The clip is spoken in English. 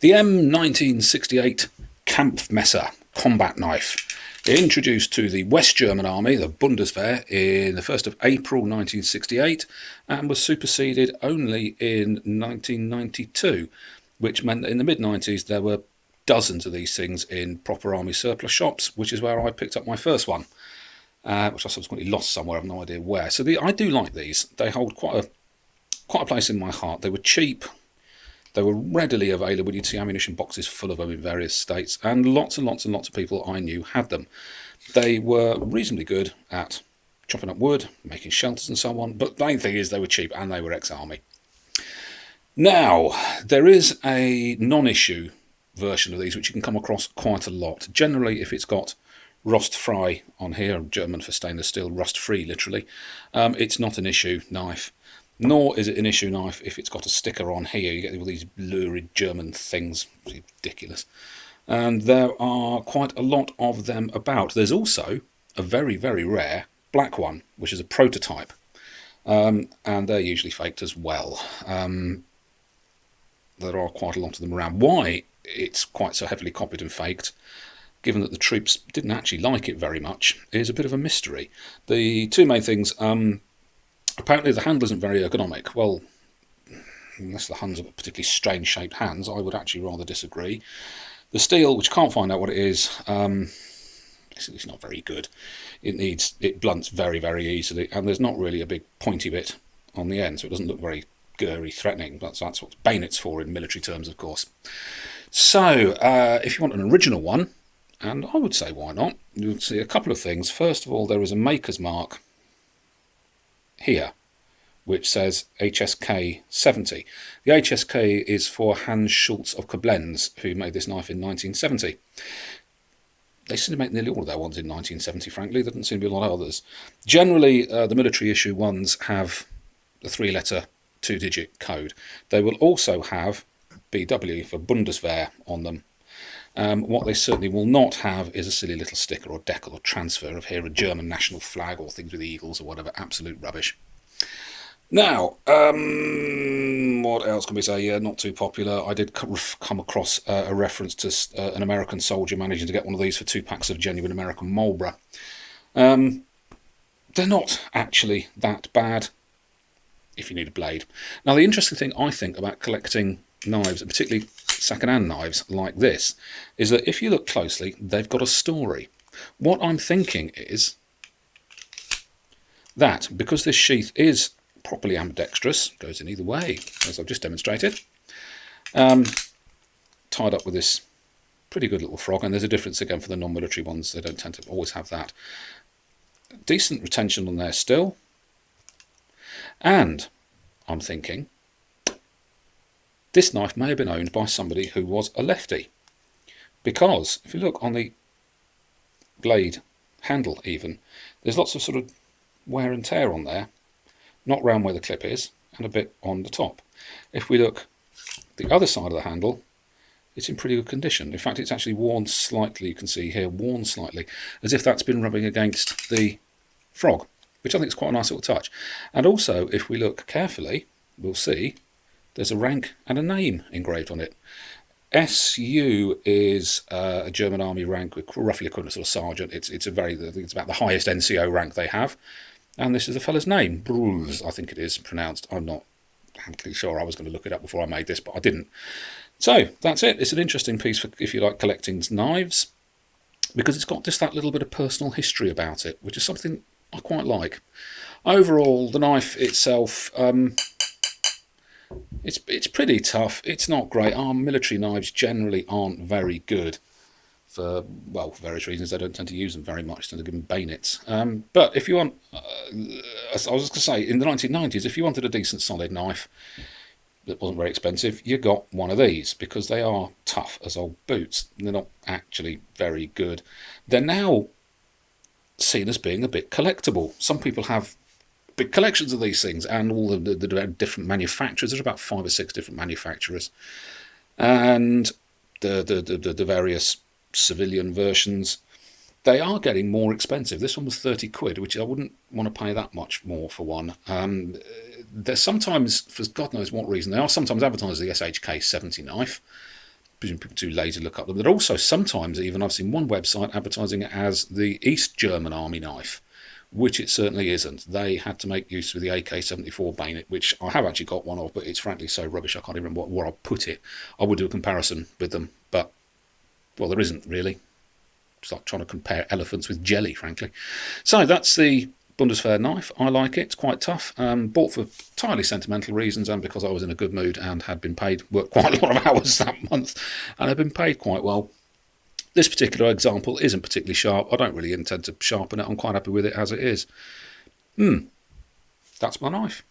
The M1968 Kampfmesser combat knife, introduced to the West German army, the Bundeswehr, in the 1st of April 1968 and was superseded only in 1992, which meant that in the mid-90s there were dozens of these things in proper army surplus shops, which is where I picked up my first one, which I subsequently lost somewhere, I have no idea where. So I do like these. They hold quite a place in my heart. They were cheap. They were readily available. You'd see ammunition boxes full of them in various states, and lots and lots and lots of people I knew had them. They were reasonably good at chopping up wood, making shelters and so on, but the main thing is they were cheap and they were ex-army. Now, there is a non-issue version of these which you can come across quite a lot. Generally, if it's got rust-frei on here, German for stainless steel, rust-free literally, it's not an issue knife. Nor is it an issue knife if it's got a sticker on here. You get all these lurid German things. It's ridiculous. And there are quite a lot of them about. There's also a very, very rare black one, which is a prototype. And they're usually faked as well. There are quite a lot of them around. Why it's quite so heavily copied and faked, given that the troops didn't actually like it very much, is a bit of a mystery. The two main things... apparently the handle isn't very ergonomic. Well, unless the Huns have got particularly strange shaped hands, I would actually rather disagree. The steel, which I can't find out what it is, it's not very good. It blunts very, very easily, and there's not really a big pointy bit on the end, so it doesn't look very girly, threatening. That's what bayonet's for in military terms, of course. So, if you want an original one, and I would say why not, you'll see a couple of things. First of all, there is a maker's mark here, which says HSK 70. The HSK is for Hans Schultz of Koblenz, who made this knife in 1970. They seem to make nearly all of their ones in 1970, frankly. There doesn't seem to be a lot of others. Generally, the military issue ones have the 3-letter 2-digit code. They will also have BW for Bundeswehr on them. What they certainly will not have is a silly little sticker or decal or transfer of here a German national flag or things with eagles or whatever. Absolute rubbish. Now, what else can we say? Yeah, not too popular. I did come across a reference to an American soldier managing to get one of these for 2 packs of genuine American Marlboro. They're not actually that bad if you need a blade. Now, the interesting thing I think about collecting knives, and particularly second-hand knives like this, is that if you look closely, they've got a story. What I'm thinking is that because this sheath is properly ambidextrous, goes in either way, as I've just demonstrated, tied up with this pretty good little frog, and there's a difference again for the non-military ones, they don't tend to always have that. Decent retention on there still, and I'm thinking this knife may have been owned by somebody who was a lefty, because if you look on the blade handle even, there's lots of sort of wear and tear on there, not round where the clip is, and a bit on the top. If we look the other side of the handle, it's in pretty good condition. In fact, it's actually worn slightly, you can see here, worn slightly, as if that's been rubbing against the frog, which I think is quite a nice little touch. And also, if we look carefully, we'll see there's a rank and a name engraved on it. SU is a German army rank, roughly equivalent to a sergeant. It's about the highest NCO rank they have. And this is the fella's name, Bruls, I think it is pronounced. I'm not actually sure. I was going to look it up before I made this, but I didn't. So that's it. It's an interesting piece for if you like collecting knives, because it's got just that little bit of personal history about it, which is something I quite like. Overall, the knife itself, it's pretty tough. It's not great. Our military knives generally aren't very good for, well, for various reasons. They don't tend to use them very much, tend to give them bayonets. But if you want, as I was going to say, in the 1990s, if you wanted a decent solid knife that wasn't very expensive, you got one of these, because they are tough as old boots. They're not actually very good. They're now seen as being a bit collectible. Some people have big collections of these things, and all the different manufacturers. There's about 5 or 6 different manufacturers, and the various civilian versions, they are getting more expensive. This one was 30 quid, which I wouldn't want to pay that much more for one. They're sometimes, for God knows what reason, they are sometimes advertised as the SHK 70 knife, presume people are too lazy to look up them. They're also sometimes even, I've seen one website advertising it as the East German Army knife, which it certainly isn't. They had to make use of the AK-74 bayonet, which I have actually got one of, but it's frankly so rubbish I can't even remember where I put it. I would do a comparison with them, but, well, there isn't really. It's like trying to compare elephants with jelly, frankly. So that's the Bundeswehr knife. I like it. It's quite tough. Bought for entirely sentimental reasons and because I was in a good mood and had been paid, worked quite a lot of hours that month, and had been paid quite well. This particular example isn't particularly sharp. I don't really intend to sharpen it. I'm quite happy with it as it is. That's my knife.